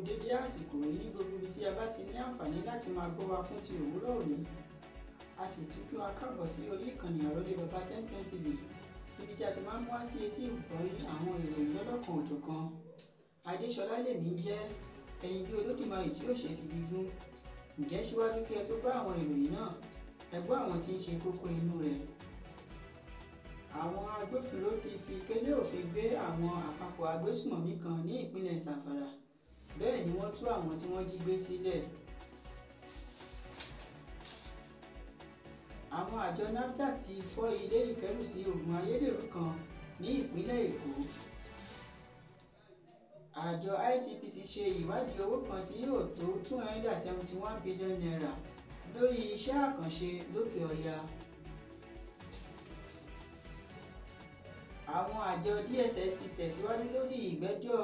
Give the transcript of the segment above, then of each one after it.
dédé àsìkò yìí ní gbogbo ibi tí a bá ti ní àǹfààní láti máa gbọ́ wa fún ti òwúrọ̀ òní. A sì tún kí wa káàbọ̀ sí orí ìkànnì Àrólé Baba 1010 TV, ibi tí a ti máa ń mú wá sí etí ìgbọ́ àwọn ìròyìn lọ́lọ́kan òjọ̀kan. Adéṣọlá lèmi ń jẹ́, ẹ̀yin bí Olódùmarè tí yóò ṣe fi gígùn. Ǹjẹ́ síwájú kí ẹ tó gbọ́ àwọn ìròyìn náà, ẹ gbọ́ àwọn tí ń ṣe kókó inú rẹ̀. Àwọn agbófinró ti fi kélé òfin gbé àwọn àpapọ̀ agbésùmọ̀mí kan ní ìpínlẹ̀ Zamfara. Bẹ́ẹ̀ ni wọ́n tú àwọn tí wọ́n jí gbé sílẹ̀. Àwọn àjọ NAFDAC ti fọ́ ilé ìkẹ́rùsí oògùn ayédèrú kan ní ìpínlẹ̀ Èkó. Àjọ ICPC ṣe ìwádìí owó kan tí yóò tó 271 billion naira lórí iṣẹ́ àkànṣe lókè ọya. Àwọn àjọ DSS ti tẹ̀síwájú lórí ìgbẹ́jọ́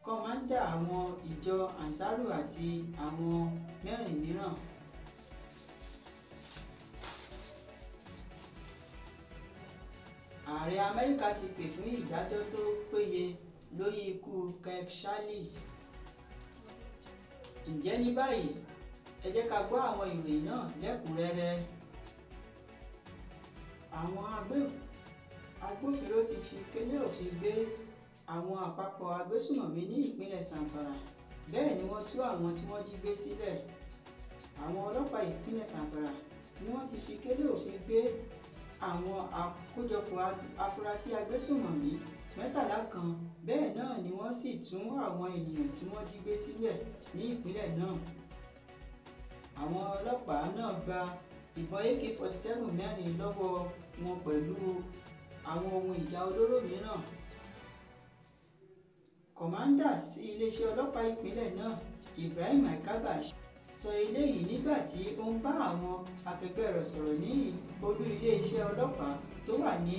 kọ́mándà àwọn ìjọ Ansaru àti àwọn mẹ́rin mìíràn. Ààrẹ Amẹ́ríkà ti pè fún ìdájọ́ tó péye lórí ikú Khashoggi. Ǹjẹ́ ní báyìí, ẹ jẹ́ ká gbọ́ àwọn ìròyìn náà lẹ́kùnrẹ́rẹ́. Àwọn agbófinró ti fi kélé òfin gbé àwọn àpapọ̀ agbésùmọ̀mí ní ìpínlẹ̀ Zamfara. Bẹ́ẹ̀ ni wọ́n tú àwọn tí wọ́n jí gbé sílẹ̀. Àwọn ọlọ́pàá ìpínlẹ̀ Zamfara ni wọ́n ti fi kélé òfin gbé àwọn àkójọpọ̀ afurasí agbésùmọ̀mí 13 kan. Bẹ́ẹ̀ náà ni wọ́n sì tún àwọn ènìyàn tí wọ́n jí gbé sílẹ̀ ní ìpínlẹ̀ náà. Àwọn ọlọ́pàá náà gba ìbọn AK-47 mẹ́rin lọ́wọ́ wọn pẹ̀lú àwọn ohun ìjà olóró mìíràn. Kọ̀mándà sí iléeṣẹ́ ọlọ́pàá ìpínlẹ̀ náà, Ibrahim Aikaba, sọ eléyìí nígbà tí ó ń bá àwọn akẹgbẹ́ rẹ̀ sọ̀rọ̀ ní olú iléeṣẹ́ ọlọ́pàá tó wà ní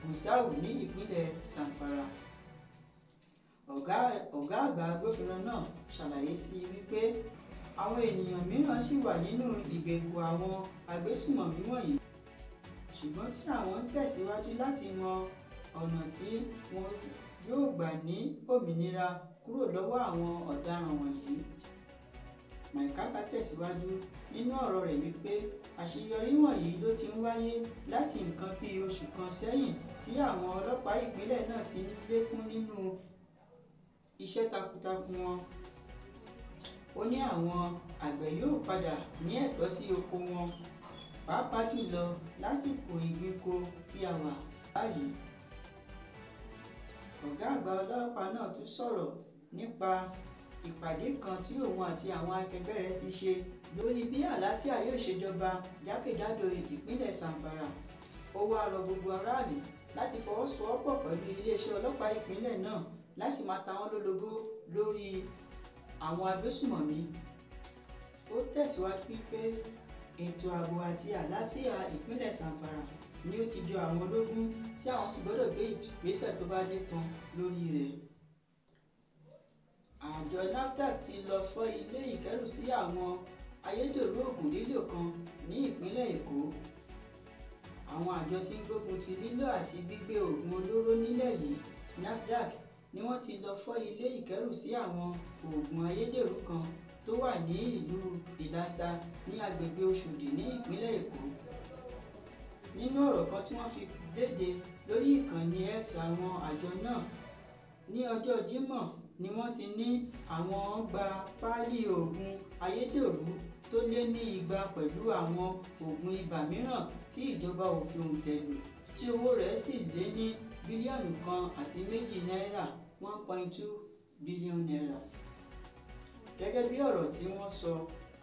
Gusau ní ìpínlẹ̀ Zamfara. Ọ̀gá àgbà agbófinró náà ṣàlàyé sí wípé àwọn ènìyàn mìíràn ṣì wà nínú ìgbèkùn àwọn agbésùmọ̀mí wọ̀nyí, ṣùgbọ́n tí àwọn ń tẹ̀síwájú láti mọ ọ̀nà tí wọn yóò gbà ní òmìnira kúrò lọ́wọ́ àwọn ọ̀daràn wọ̀nyí. Maikaba tẹ̀síwájú nínú ọ̀rọ̀ rẹ̀ wípé àṣeyọrí wọ̀nyí ló ti ń wáyé láti nǹkan bí oṣù kan sẹ́yìn tí àwọn ọlọ́pàá ìpínlẹ̀ náà ti ń lékún nínú iṣẹ́ takuntakun wọn. Ó ní àwọn àgbẹ̀ yóò padà ní ẹ̀tọ́ sí oko wọn, pàápàá jùlọ lásìkò ìgbìnko tí a wà báyìí. Ọ̀gá àgbà ọlọ́pàá náà tún sọ̀rọ̀ nípa ìpàdé kan tí òun àti àwọn akẹgbẹ́ rẹ̀ ti ṣe lórí bí àlàáfíà yóò ṣe jọba jákèjádò ìpínlẹ̀ Zamfara. Ó wá rọ gbogbo aráàlú láti fọwọ́sowọ́pọ̀ pẹ̀lú iléeṣẹ́ ọlọ́pàá ìpínlẹ̀ náà láti máa ta wọ́n lólobó lórí àwọn agbésùmọ̀mí. Ó tẹ̀síwájú wípé ètò ààbò àti àlàáfíà ìpínlẹ̀ Zamfara ni ó ti jọ àwọn ológun tí àwọn sì gbọ́dọ̀ gbé ìgbésẹ̀ tó bá nípọn lórí rẹ̀. Àjọ NAFDAC ti lọ fọ́ ilé ìkẹ́rùsí àwọn ayédèrú oògùn lílò kan ní ìpínlẹ̀ Èkó. Àwọn àjọ tí ń gbógun ti lílò àti gbígbé oògùn olóró nílẹ̀ yìí, NAFDAC, ni wọ́n ti lọ fọ́ ilé ìkẹ́rùsí àwọn oògùn ayédèrú kan tó wà ní ìlú Ìlàsà ní agbègbè Òṣòdì ní ìpínlẹ̀ Èkó. Nínú ọ̀rọ̀ kan tí wọ́n fi léde lórí ìkànnì X àwọn àjọ náà, ní ọjọ́ Jímọ̀ ni wọ́n ti ní àwọn gba páálí oògùn ayédèrú tó lé ní 200 pẹ̀lú àwọn oògùn ibà mìíràn tí ìjọba ò fi òǹtẹ̀ lù, tí owó rẹ̀ sì lé ní bílíọ̀nù 1.2 náírà, 1.2 billion naira. Gẹ́gẹ́ bí ọ̀rọ̀ tí wọ́n sọ,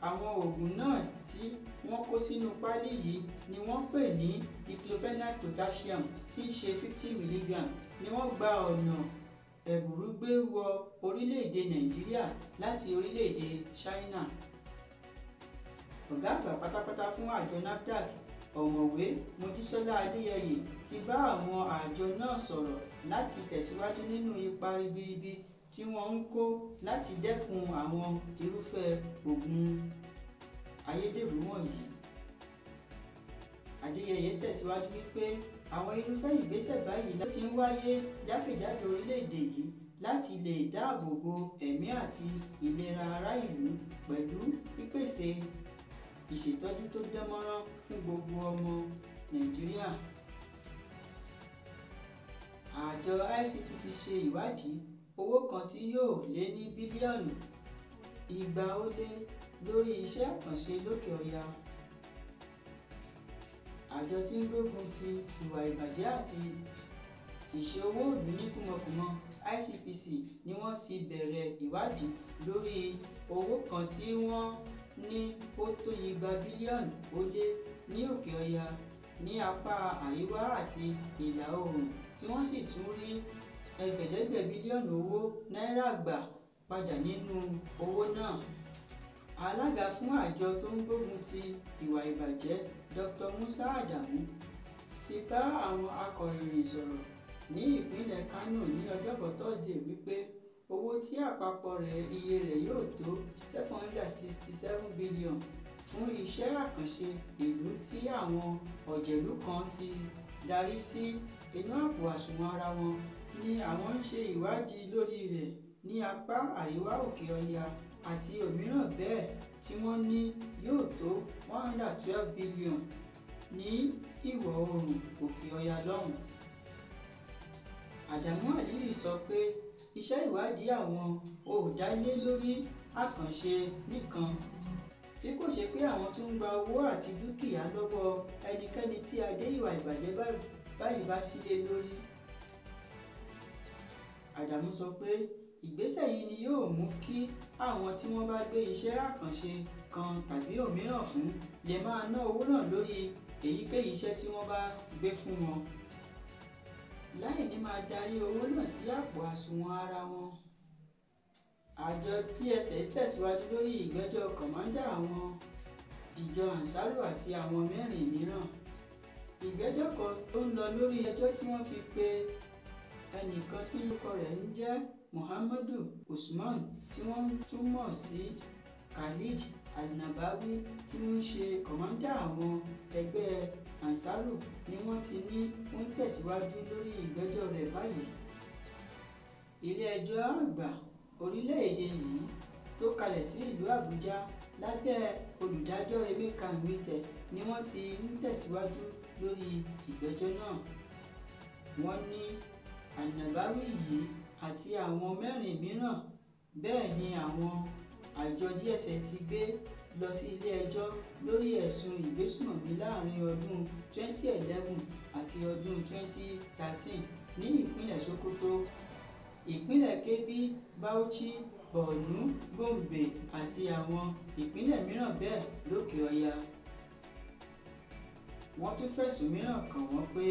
àwọn oògùn náà tí wọ́n kó sínú páálí yìí ni wọ́n pè ní diclofenac potassium tí í ṣe 50 mg, ni wọ́n gba ọ̀nà ẹ̀bùrú gbé wọ orílẹ̀-èdè Nàìjíríà láti orílẹ̀-èdè China. Ọ̀gá àgbà pátápátá fún àjọ NAFDAC, Ọ̀mọ̀wé Mojísọ́lá Adéyẹyè, ti bá àwọn àjọ náà sọ̀rọ̀ láti tẹ̀síwájú nínú ipa ribiribi tí wọ́n ń kó láti dẹ́kun àwọn irúfẹ́ oògùn ayédèrú wọ̀nyí. Adéyẹyè tẹ̀síwájú wípé àwọn irúfẹ́ ìgbésẹ̀ báyìí ló ti ń wáyé jákèjádò orílẹ̀-èdè yìí láti lè dáàbò bo ẹ̀mí àti ìlera ará ìlú pẹ̀lú pípèsè ìṣètọ́jú tó dánmọ́rán fún gbogbo ọmọ Nàìjíríà. Àjọ ICPC ṣe ìwádìí owó kan tí yóò lé ní bílíọ̀nù 200 lórí iṣẹ́ àkànṣe lókè ọya. Àjọ tí ń gbógun ti ìwà ìbàjẹ́ àti ìṣe owó ìlú ní kúmọkùmọ ICPC ni wọ́n ti bẹ̀rẹ̀ ìwádìí lórí owó kan tí wọ́n ní ó tó 200 bílíọ̀nù ní òkè ọya ní apá àríwá àti ìlà oòrùn, tí wọ́n sì tún rí ẹgbẹ̀lẹ́gbẹ̀ bílíọ̀nù owó náírà gbà padà nínú owó náà. Alága fún àjọ tó ń gbógun ti ìwà ìbàjẹ́ Dr. Musa Adamu ti bá àwọn akọ̀ròyìn sọ̀rọ̀ ní ìpínlẹ̀ Kano ní ọjọ́bọ̀ Thursday wípé owó tí àpapọ̀ iye rẹ̀ yóò tó 767 bílíọ̀nù fún iṣẹ́ àkànṣe ìlú tí àwọn ọ̀jẹ̀lú kan ti darí sí inú àpò àsùnwọ̀n ara wọn ni àwọn ń ṣe ìwádìí lórí rẹ̀ ní apá àríwá òkè ọya àti òmíràn bẹ́ẹ̀ tí wọ́n ní yóò tó 112 bílíọ̀nù ní ìwọ̀ oòrùn òkè ọya lọ́hùn. Adamu Aliyu sọ pé iṣẹ́ ìwádìí àwọn ò dá lé lórí àkànṣe nìkan, bí kò ṣe pé àwọn tó ń gba owó àti dúkìá lọ́wọ́ ẹnikẹ́ni tí adé ìwà ìbàjẹ́ báyìí bá sílé lórí. Adamu sọ pé ìgbésẹ̀ yìí ni yóò mú kí àwọn tí wọ́n bá gbé iṣẹ́ àkànṣe kan tàbí òmíràn fún lè máa ná owó náà lórí èyíkéyìí iṣẹ́ tí wọ́n bá gbé fún wọn, láì ní máa darí owó náà sí àpò àsùnwọ̀n ara wọn. Àjọ DSS tẹ̀síwájú lórí ìgbẹ́jọ́ kọ̀mọ́ndà àwọn ìjọ Ansaru àti àwọn 4 mìíràn. Ìgbẹ́jọ́ kan tó ń lọ lórí ẹjọ́ tí wọ́n fi pe ẹnìkan tí orúkọ rẹ̀ ń jẹ́ Muhammadu Usman tí wọ́n tún mọ̀ sí Khalid Al-Nabawi tí ń ṣe kọ̀mọ́ndà àwọn ẹgbẹ́ Ansaru ni wọ́n ti ní wọ́n tẹ̀síwájú lórí ìgbẹ́jọ́ rẹ̀ báyìí. Ilé-ẹjọ́ àgbà orílẹ̀-èdè yìí tó kalẹ̀ sí ìlú Àbújá lábẹ́ olùdájọ́ Emeka Nwite ni wọ́n ti ń tẹ̀síwájú lórí ìgbẹ́jọ́ náà. Wọ́n ní Al-Nabawi yìí àti àwọn 4 mìíràn bẹ́ẹ̀ ni àwọn àjọ DSS ti gbé lọ sí ilé-ẹjọ́ lórí ẹ̀sùn ìgbésùmọ̀mí láàrin ọdún 2011 àti ọdún 2013 ní ìpínlẹ̀ Sokoto, ìpínlẹ̀ Kebbi, Bauchi, Borno, Gombe àti àwọn ìpínlẹ̀ mìíràn bẹ́ẹ̀ lókè ọya. Wọ́n tún fẹ̀sùn mìíràn kàn wọ́n pé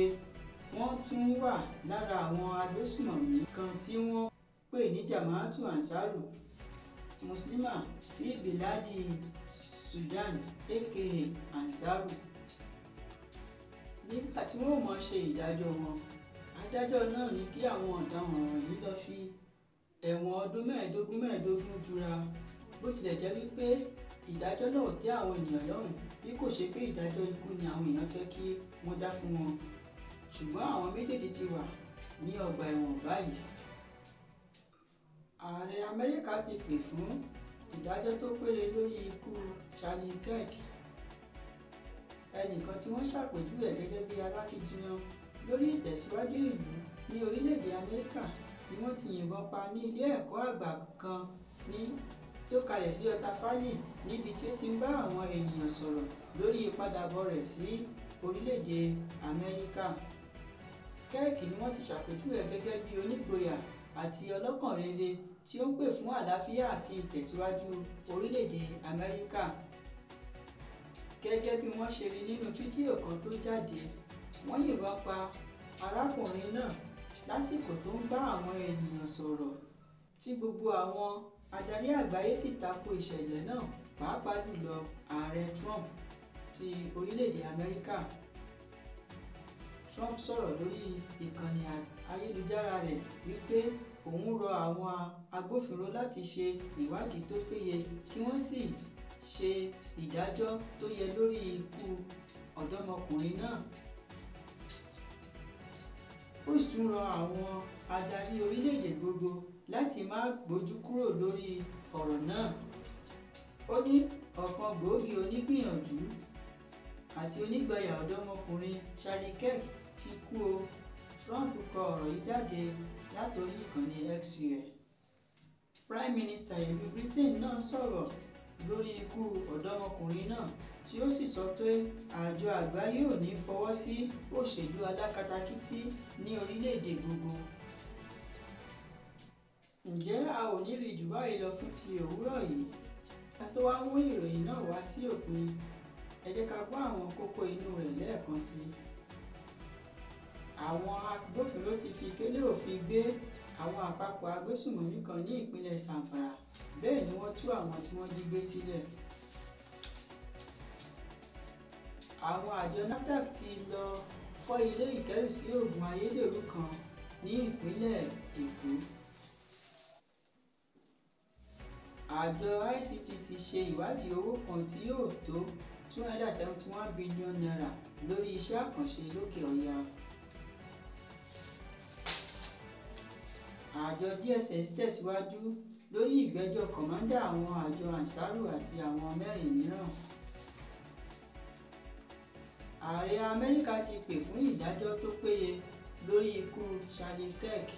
wọ́n tún wà lára àwọn agbésùmọ̀mí kan tí wọ́n pè ní Jamaatu Ansaru Muslima fi Biladi Sudan aka Ansaru. Nígbà tí wọ́n mọ̀ ṣe ìdájọ́ wọn, adájọ́ náà ní kí àwọn ọ̀daràn wọ̀nyí lọ fi ẹ̀wọ̀n ọdún 15 jura, bó tilẹ̀ jẹ́ wípé ìdájọ́ náà tẹ́ àwọn ènìyàn lọ́rùn bí kò ṣe pé ìdájọ́ ikú ni àwọn èèyàn fẹ́ kí wọ́n dá fún wọn. Ṣùgbọ́n àwọn méjèèjì ti wà ní ọgbà ẹ̀wọ̀n báyìí. Ààrẹ Amẹ́ríkà ti pè fún ìdájọ́ tó péye lórí ikú Charlie Kirk, ẹnìkan tí wọ́n ṣàpèjúwe gẹ́gẹ́ bí alákìíjiyàn lórí ìtẹ̀síwájú ìlú ní orílẹ̀-èdè Amẹ́ríkà ni wọ́n ti yìnbọn pa ní ilé ẹ̀kọ́ àgbà kan tó kalẹ̀ sí Utah Valley, níbi tí ó ti ń bá àwọn ènìyàn sọ̀rọ̀ lórí ìpadàbọ̀ rẹ̀ sí orílẹ̀-èdè Amẹ́ríkà. Kirk ni wọ́n ti ṣàpèjúwe gẹ́gẹ́ bí onígboyà àti ọlọ́kàn rere tí ó ń pè fún àlàáfíà àti ìtẹ̀síwájú orílẹ̀-èdè Amẹ́ríkà. Gẹ́gẹ́ bí wọ́n ṣe rí nínú fídíò kan tó jáde, wọ́n yìnbọn pa arákùnrin náà lásìkò tó ń bá àwọn ènìyàn sọ̀rọ̀, tí gbogbo àwọn adarí àgbáyé sì tako ìṣẹ̀lẹ̀ náà, pàápàá jùlọ ààrẹ Trump ti orílẹ̀-èdè Amẹ́ríkà. Trump sọ̀rọ̀ lórí ìkànnì ayélujára rẹ̀ wípé òun rọ àwọn agbófinró láti ṣe ìwádìí tó péye kí wọ́n sì ṣe ìdájọ́ tó yẹ lórí ikú ọ̀dọ́mọkùnrin náà. Ó sì tún rọ àwọn adarí orílẹ̀-èdè gbogbo láti má gbójú kúrò lórí ọ̀rọ̀ náà. Ó ní ọ̀kan gbòógì onígbìyànjú àti onígboyà ọ̀dọ́mọkùnrin Charlie Kirk ti kú o. Trump kọ ọ̀rọ̀ yìí jáde látòrí ìkànnì X rẹ̀. Prime Minister ìlú Britain náà sọ̀rọ̀ lórí ikú ọ̀dọ́mọkùnrin náà tí ó sì sọ pé àjọ àgbáyé ò ní fọwọ́ sí òṣèlú alákatakítí ní orílẹ̀-èdè gbogbo. Ǹjẹ́ a ò ní rí jù báyìí lọ fún ti òwúrọ̀ yìí? Ká tó wá mú ìròyìn náà wá sí òpin, ẹ jẹ́ ká gbọ́ àwọn kókó inú rẹ̀ lẹ́ẹ̀kan sí i. Àwọn agbófinró ti fi kélé òfin gbé àwọn àpapọ̀ agbésùmọ̀mí kan ní ìpínlẹ̀ Zamfara, bẹ́ẹ̀ ni wọ́n tú àwọn tí wọ́n jí gbé sílẹ̀. Àwọn àjọ NAFDAC ti lọ fọ́ ilé ìkẹ́rùsí oògùn ayédèrú kan ní ìpínlẹ̀ Èkó. Àjọ ICPC ṣe ìwádìí owó kan tí yóò tó $271 billion lórí iṣẹ́ àkànṣe lókè ọ̀yà. Àjọ DSS tẹ̀síwájú lórí ìgbẹ́jọ́ kọ̀mọ́ndà àwọn àjọ Ansaru àti àwọn 4 mìíràn. Ààrẹ Amẹ́ríkà ti pè fún ìdájọ́ tó péye lórí ikú Charlie Kirk.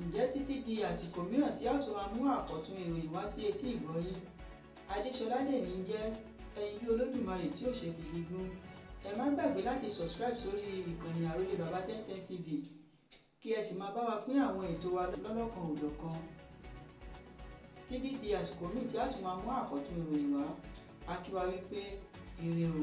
Ǹjẹ́ títí di àsìkò mìíràn tí a tún máa mú àkọ́tún ìròyìn wá sí etí ìgbọ́yín, Adéṣọlá Dèmí ń jẹ́ ẹyinjú Olódùmarè tí ò ṣe fìdí gún. Ẹ má gbàgbé láti subscribe sórí ìkànnì Àròlé Baba 1010 TV kí ẹ sì máa bá wa pín àwọn ètò wa lọ́lọ́kan òjọ̀kan. Títí di àsìkò míì tí a tún máa mú àkọ́tún ìròyìn wá, a kí wa wípé ire o.